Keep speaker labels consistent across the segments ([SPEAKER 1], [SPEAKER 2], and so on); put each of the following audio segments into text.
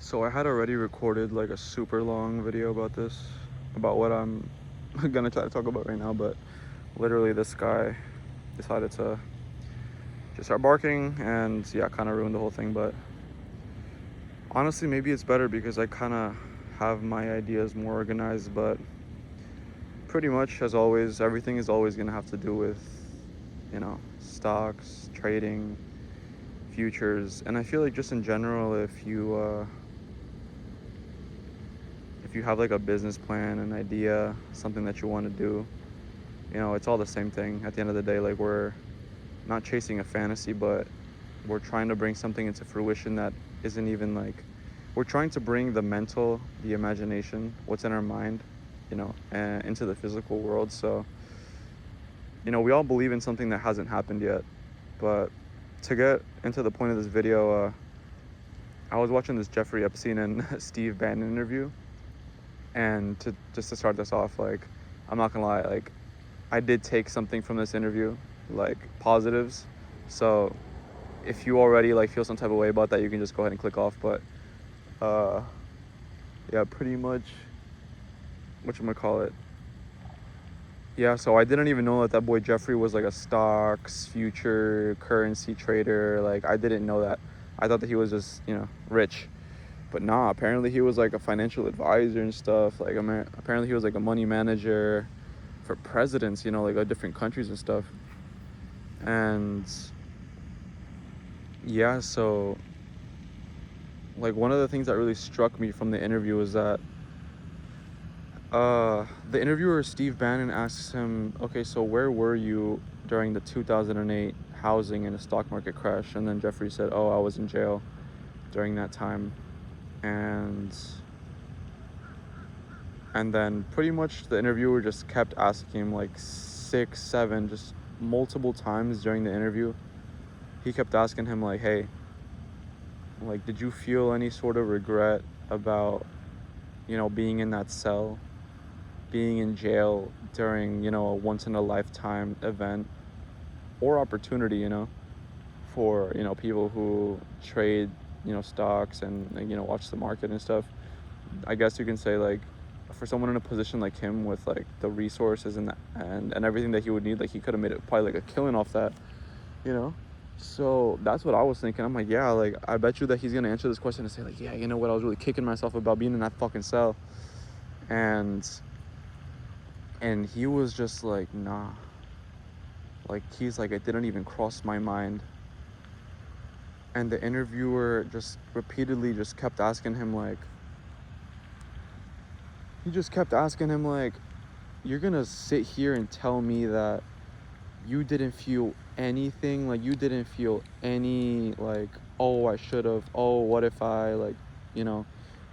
[SPEAKER 1] So I had already recorded like a super long video about this, about what I'm gonna try to talk about right now, but literally this guy decided to just start barking and yeah, kind of ruined the whole thing. But honestly, maybe it's better because I kind of have my ideas more organized, but pretty much as always, everything is always gonna have to do with, stocks, trading, futures, and I feel like just in general, if you have like a business plan, an idea, something that you want to do, it's all the same thing. At the end of the day, like we're not chasing a fantasy, but we're trying to bring something into fruition that isn't even like, we're trying to bring the mental, the imagination, what's in our mind, and into the physical world. So, we all believe in something that hasn't happened yet. But to get into the point of this video, I was watching this Jeffrey Epstein and Steve Bannon interview. And just to start this off, like, I'm not gonna lie, like, I did take something from this interview, like positives. So if you already like feel some type of way about that, you can just go ahead and click off. But uh, yeah, pretty much, whatchamacallit. Yeah, so I didn't even know that boy Jeffrey was like a stocks, future, currency trader. Like, I didn't know that. I thought that he was just, rich. But nah, apparently he was like a financial advisor and stuff. Like, apparently he was like a money manager for presidents, like different countries and stuff. And yeah, so like one of the things that really struck me from the interview was that the interviewer Steve Bannon asks him, okay, so where were you during the 2008 housing and the stock market crash? And then Jeffrey said, oh, I was in jail during that time. And then pretty much the interviewer just kept asking him like 6, 7, just multiple times during the interview. He kept asking him like, hey, like, did you feel any sort of regret about, being in that cell, being in jail during, a once in a lifetime event or opportunity, for, people who trade, stocks and watch the market and stuff. I guess you can say, like, for someone in a position like him with like the resources and everything that he would need, like he could have made it probably like a killing off that, you know. So that's what I was thinking. I'm like, yeah, like I bet you that he's gonna answer this question and say like, yeah, you know what, I was really kicking myself about being in that fucking cell. And he was just like, nah, like he's like, it didn't even cross my mind. And the interviewer just repeatedly just kept asking him like, you're gonna sit here and tell me that you didn't feel anything, like you didn't feel any like, oh, I should have, oh, what if I like,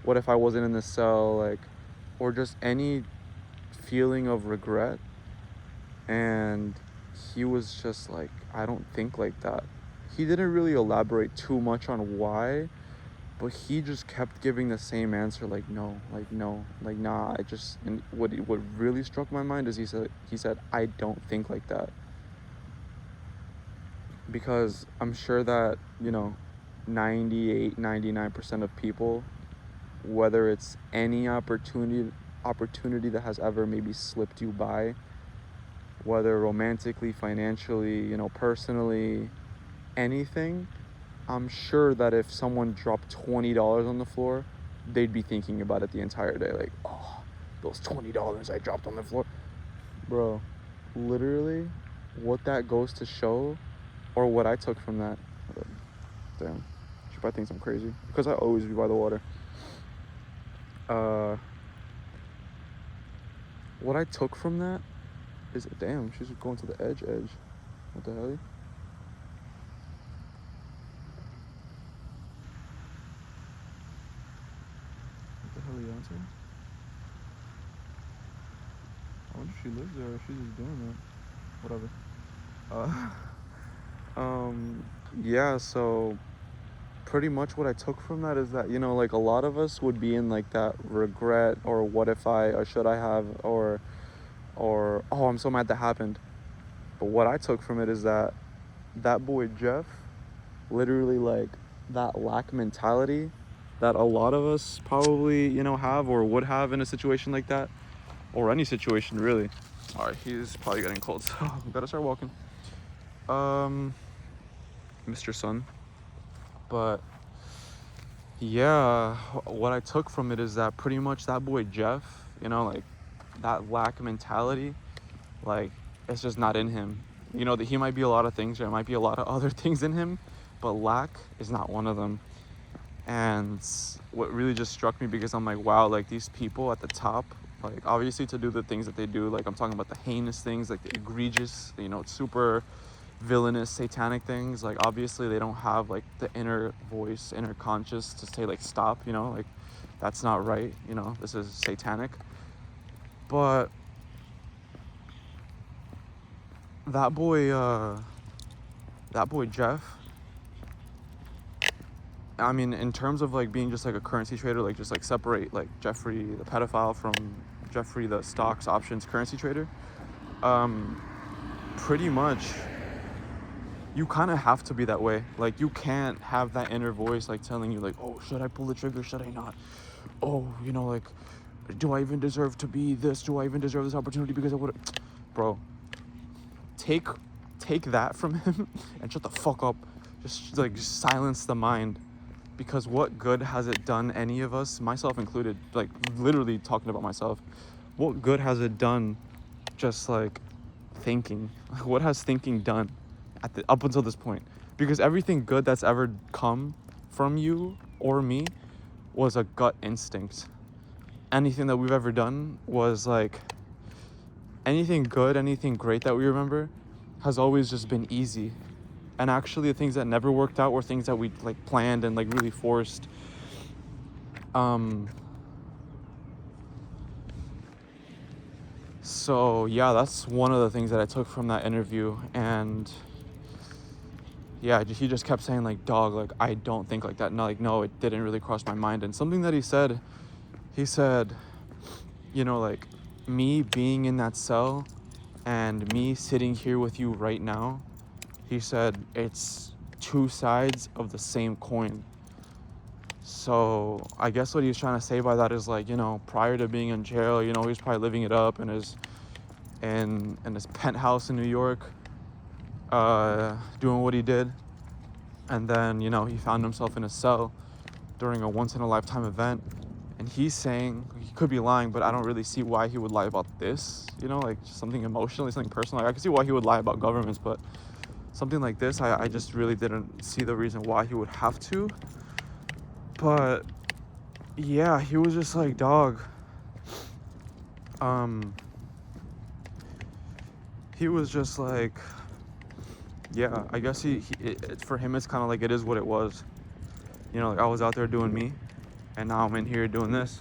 [SPEAKER 1] what if I wasn't in the cell, like, or just any feeling of regret. And he was just like, I don't think like that. He didn't really elaborate too much on why, but he just kept giving the same answer, like no, like nah. And what really struck my mind is he said I don't think like that. Because I'm sure that 98-99% of people, whether it's any opportunity that has ever maybe slipped you by, whether romantically, financially, personally, anything, I'm sure that if someone dropped $20 on the floor, they'd be thinking about it the entire day, like, oh, those $20 I dropped on the floor. Bro, literally what that goes to show, or what I took from that, damn, she probably thinks I'm crazy because I always be by the water. What I took from that is, damn, she's going to the edge. What the hell? What the hell are you answering? I wonder if she lives there or if she's just doing that. Whatever. Yeah, so pretty much what I took from that is that, like a lot of us would be in like that regret, or what if I, or should I have, or oh, I'm so mad that happened. But what I took from it is that boy Jeff, literally, like, that lack mentality that a lot of us probably, you know, have or would have in a situation like that, or any situation really. All right, he's probably getting cold, so we gotta start walking. Mr. Sun. But yeah, what I took from it is that pretty much that boy Jeff, you know, like that lack mentality, like it's just not in him. You know, that he might be a lot of things, there might be a lot of other things in him, but lack is not one of them. And what really just struck me, because I'm like, wow, like these people at the top, like obviously to do the things that they do, like I'm talking about the heinous things, like the egregious, you know, super villainous, satanic things, like obviously they don't have like the inner voice, inner conscious to say like stop, you know, like that's not right, you know, this is satanic. But that boy Jeff, I mean, in terms of like being just like a currency trader, like just like separate like Jeffrey the pedophile from Jeffrey the stocks options currency trader, pretty much you kind of have to be that way. Like you can't have that inner voice like telling you like, oh, should I pull the trigger, should I not, oh, you know, like, do I even deserve to be this, do I even deserve this opportunity, because I would, bro, take that from him and shut the fuck up. Just like silence the mind, because what good has it done any of us, myself included, like literally talking about myself, what good has it done just like thinking? What has thinking done up until this point? Because everything good that's ever come from you or me was a gut instinct. Anything that we've ever done was like, anything good, anything great that we remember has always just been easy. And actually the things that never worked out were things that we like planned and like really forced. So yeah, that's one of the things that I took from that interview. And yeah, he just kept saying like, dog, like I don't think like that. No, like, no, it didn't really cross my mind. And something that he said, you know, like me being in that cell and me sitting here with you right now, he said it's two sides of the same coin. So I guess what he was trying to say by that is like, you know, prior to being in jail, you know, he was probably living it up in his penthouse in New York, doing what he did. And then, you know, he found himself in a cell during a once-in-a-lifetime event. And he's saying, he could be lying, but I don't really see why he would lie about this, you know, like something emotionally, something personal. Like, I can see why he would lie about governments, but something like this, I just really didn't see the reason why he would have to. But yeah, he was just like, dog, he was just like, yeah, I guess for him it's kind of like, it is what it was, you know, like I was out there doing me and now I'm in here doing this.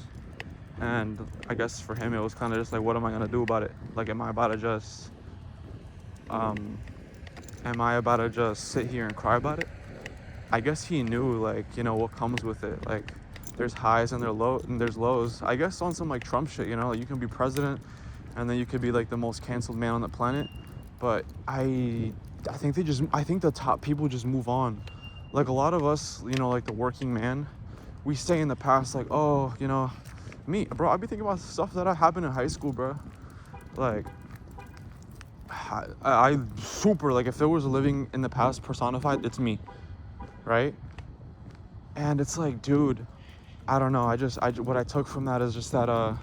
[SPEAKER 1] And I guess for him it was kind of just like, what am I gonna do about it? Like, am I about to just sit here and cry about it? I guess he knew, like, you know, what comes with it. Like, there's highs and there's lows. I guess on some like Trump shit, you know, like you can be president and then you could be like the most canceled man on the planet. But I think the top people just move on. Like a lot of us, you know, like the working man, we stay in the past, like, oh, you know, me, bro, I'd be thinking about stuff that happened in high school, bro. Like, I super, like, if there was a living in the past personified, it's me, right? And it's like, dude, I don't know. What I took from that is just that,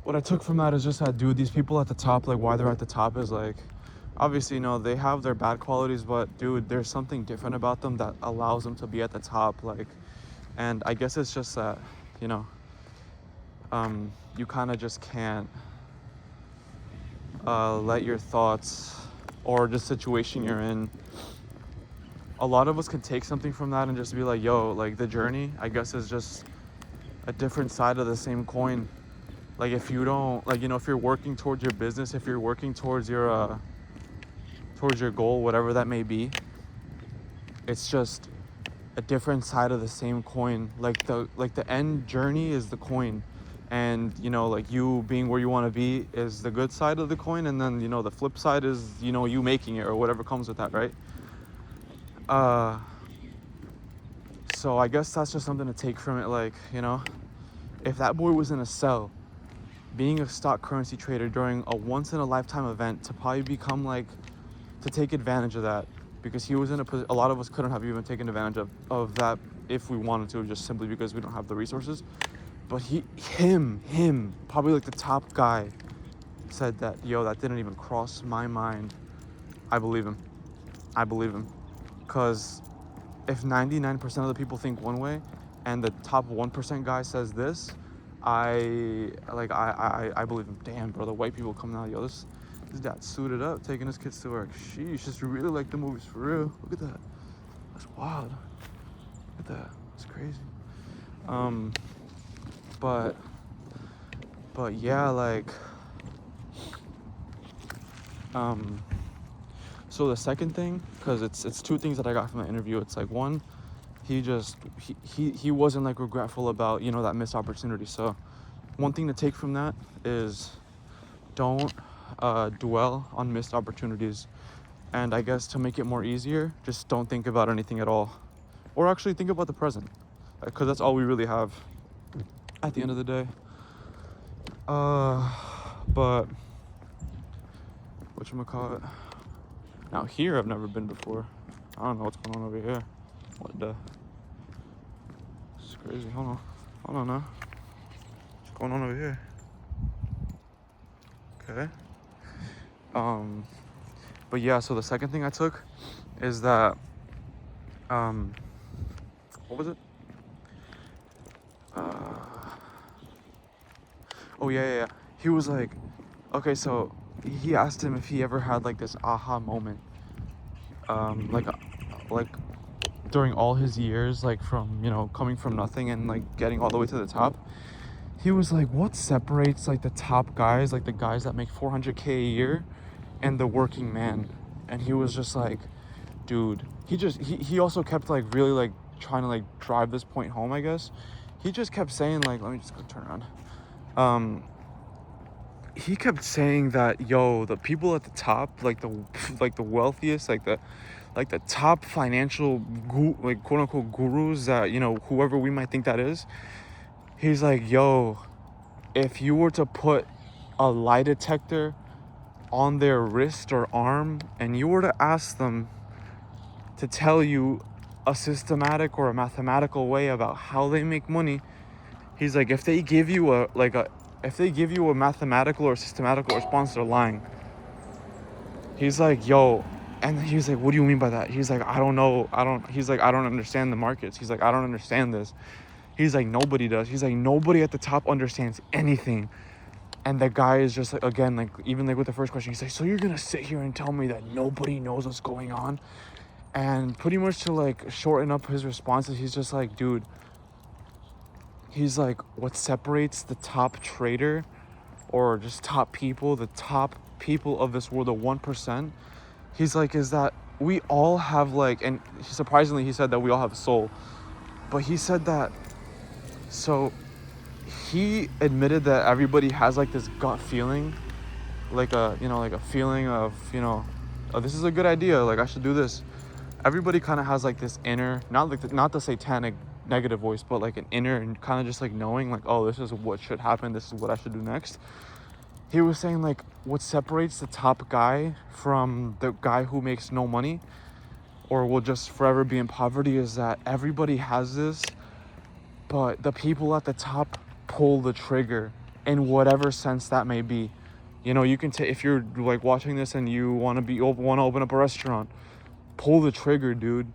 [SPEAKER 1] what I took from that is just that, dude, these people at the top, like, why they're at the top is like, obviously, you know, they have their bad qualities, but dude, there's something different about them that allows them to be at the top. Like, and I guess it's just that, you know, you kind of just can't let your thoughts or the situation you're in, a lot of us can take something from that and just be like, yo, like the journey, I guess, is just a different side of the same coin. Like, if you don't, like, you know, if you're working towards your business, if you're working towards your goal, whatever that may be, it's just a different side of the same coin. Like the end journey is the coin, and, you know, like you being where you want to be is the good side of the coin, and then, you know, the flip side is, you know, you making it or whatever comes with that, right? So I guess that's just something to take from it. Like, if that boy was in a cell, being a stock currency trader during a once in a lifetime event, to probably become like, to take advantage of that, because he was in a lot of us couldn't have even taken advantage of that if we wanted to, just simply because we don't have the resources. But him, probably like the top guy, said that, yo, that didn't even cross my mind. I believe him. Because if 99% of the people think one way and the top 1% guy says this, I believe him. Damn, bro, the white people coming out, yo, this dad suited up, taking his kids to work. Sheesh, just really like the movies, for real. Look at that. That's wild. Look at that. It's crazy. But yeah, like, so the second thing, because it's two things that I got from the interview. It's like, one, he wasn't like regretful about, that missed opportunity. So one thing to take from that is don't dwell on missed opportunities. And I guess to make it more easier, just don't think about anything at all, or actually think about the present, because that's all we really have at the end of the day. But whatchamacallit, now here I've never been before. I don't know what's going on over here. What the? It's crazy. Hold on now. What's going on over here? Okay. But yeah, so the second thing I took is that, what was it? Oh yeah. He was like, okay, so he asked him if he ever had like this aha moment, like during all his years, like from, coming from nothing and like getting all the way to the top. He was like, what separates like the top guys, like the guys that make 400K a year, and the working man? And he was just like, dude, he also kept like really like trying to like drive this point home, I guess. He just kept saying, like, let me just go turn around. He kept saying that, yo, the people at the top, like the wealthiest, like the top financial like quote unquote gurus, that, whoever we might think that is. He's like, yo, if you were to put a lie detector on their wrist or arm and you were to ask them to tell you a systematic or a mathematical way about how they make money, he's like, if they give you a mathematical or systematical response, they're lying. He's like, yo, and he's like, what do you mean by that? He's like, I don't know. He's like, I don't understand the markets. He's like, I don't understand this. He's like, nobody does. He's like, nobody at the top understands anything. And the guy is just like, again, like, even like with the first question, he's like, so you're gonna sit here and tell me that nobody knows what's going on? And pretty much to like shorten up his responses, he's just like, dude, he's like, what separates the top trader or just top people, the top people of this world, the 1%, he's like, is that we all have like, and surprisingly he said that we all have a soul, but he said that, so he admitted that everybody has like this gut feeling, like a feeling of, oh, this is a good idea, like I should do this. Everybody kind of has like this inner, not the satanic negative voice, but like an inner and kind of just like knowing, like, oh, this is what should happen, this is what I should do next. He was saying like, what separates the top guy from the guy who makes no money or will just forever be in poverty is that everybody has this, but the people at the top pull the trigger in whatever sense that may be. You can take, if you're like watching this and you want to open up a restaurant, pull the trigger, dude.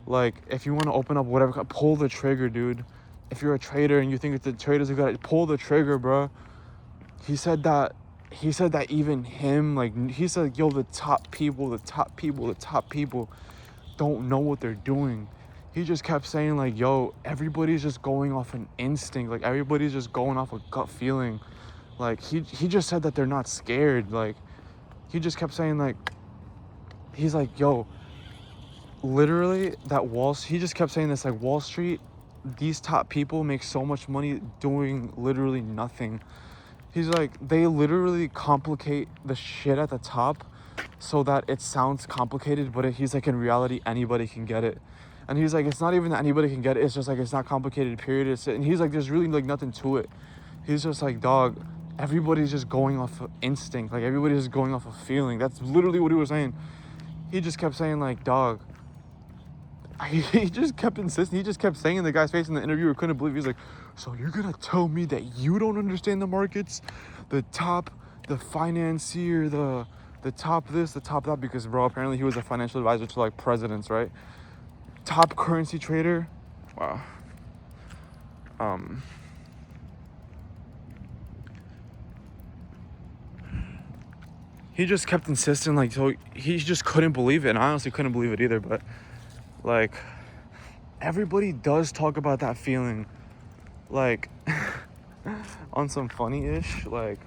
[SPEAKER 1] Like, if you want to open up whatever, pull the trigger, dude. If you're a trader and you think that the traders are good, pull the trigger, bro. He said that even him, like, he said, yo, the top people don't know what they're doing. He just kept saying, like, yo, everybody's just going off an instinct. Like, everybody's just going off a gut feeling. Like, he just said that they're not scared. Like, he just kept saying, like, he's like, yo, literally he just kept saying this, like, Wall Street, these top people make so much money doing literally nothing. He's like, they literally complicate the shit at the top so that it sounds complicated, but he's like, in reality, anybody can get it. And he's like, it's not even that anybody can get it, it's just like, it's not complicated, period. And he's like, there's really like nothing to it. He's just like, dog, everybody's just going off of instinct. Like, everybody's just going off of feeling. That's literally what he was saying. He just kept saying, like, dog, he just kept insisting. He just kept saying in the guy's face in the interviewer, couldn't believe. He's like, so you're gonna tell me that you don't understand the markets? The financier, the top this, the top that, because, bro, apparently he was a financial advisor to, like, presidents, right? Top currency trader. Wow. He just kept insisting, like, so he just couldn't believe it. And I honestly couldn't believe it either, but, like, everybody does talk about that feeling, like, on some funny-ish, like,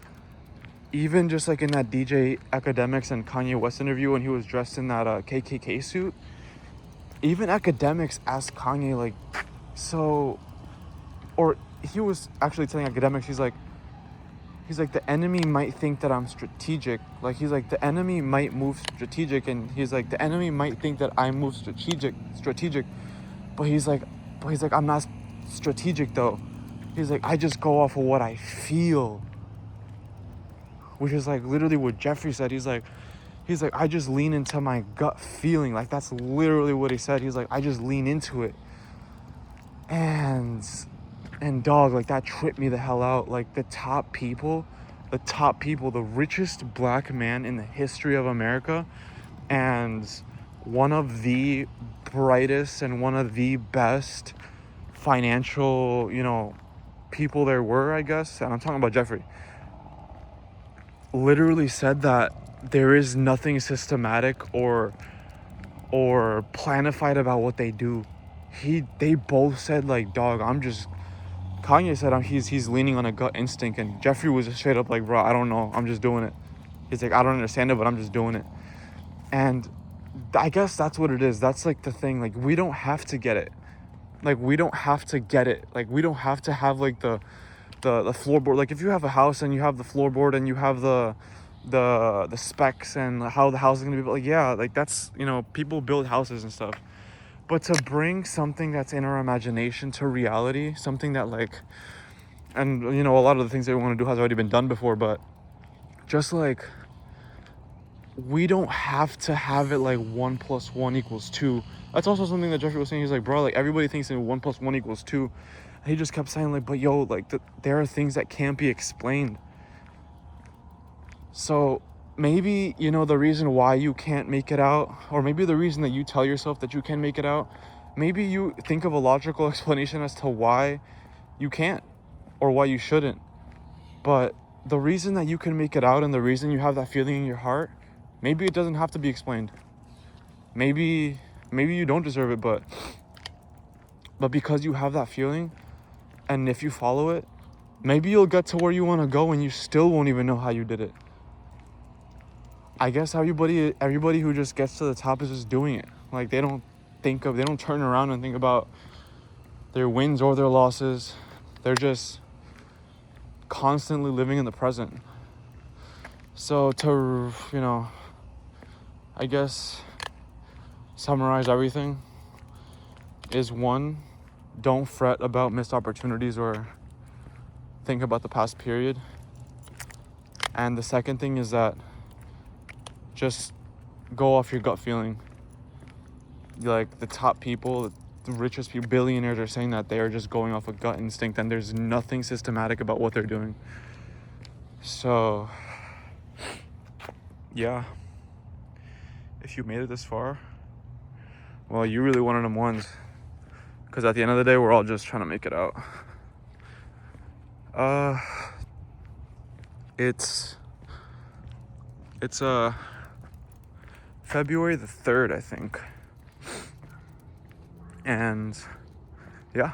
[SPEAKER 1] even just like in that DJ Academics and Kanye West interview when he was dressed in that KKK suit, even Academics asked Kanye, like, so, or he was actually telling Academics, he's like, the enemy might think that I'm strategic. Like, he's like, the enemy might move strategic, and he's like, the enemy might think that I move strategic, but he's like, I'm not strategic though. He's like, I just go off of what I feel. Which is like literally what Jeffrey said. He's like, I just lean into my gut feeling. Like, that's literally what he said. He's like, I just lean into it. And dog, like, that tripped me the hell out. Like, the top people, the richest black man in the history of America, and one of the brightest and one of the best financial, people there were, I guess. And I'm talking about Jeffrey. Literally said that there is nothing systematic or planified about what they do. They both said, like, dog, Kanye said he's leaning on a gut instinct, and Jeffrey was just straight up like, bro, I don't know, I'm just doing it. He's like, I don't understand it, but I'm just doing it. And I guess that's what it is. That's like the thing. Like, we don't have to get it. Like, we don't have to get it. Like, we don't have to have like the floorboard. Like, if you have a house and you have the floorboard and you have the specs and how the house is gonna be built, like, yeah, like, that's, people build houses and stuff. But to bring something that's in our imagination to reality, something that, like, and a lot of the things that we want to do has already been done before, but just like, we don't have to have it like 1 + 1 = 2. That's also something that Jeffrey was saying. He's like, bro, like, everybody thinks that 1 + 1 = 2. And he just kept saying, like, but yo, like, there are things that can't be explained. So maybe, the reason why you can't make it out, or maybe the reason that you tell yourself that you can make it out, maybe you think of a logical explanation as to why you can't or why you shouldn't. But the reason that you can make it out and the reason you have that feeling in your heart, maybe it doesn't have to be explained. Maybe you don't deserve it, but because you have that feeling, and if you follow it, maybe you'll get to where you want to go and you still won't even know how you did it. I guess everybody who just gets to the top is just doing it. Like, they don't turn around and think about their wins or their losses. They're just constantly living in the present. So to, I guess summarize everything is, 1, don't fret about missed opportunities or think about the past period. And the second thing is that just go off your gut feeling. Like, the top people, the richest people, billionaires, are saying that they are just going off a gut instinct and there's nothing systematic about what they're doing. So, yeah. If you made it this far, well, you really one of them ones. Because at the end of the day, we're all just trying to make it out. It's February the 3rd, I think. And yeah.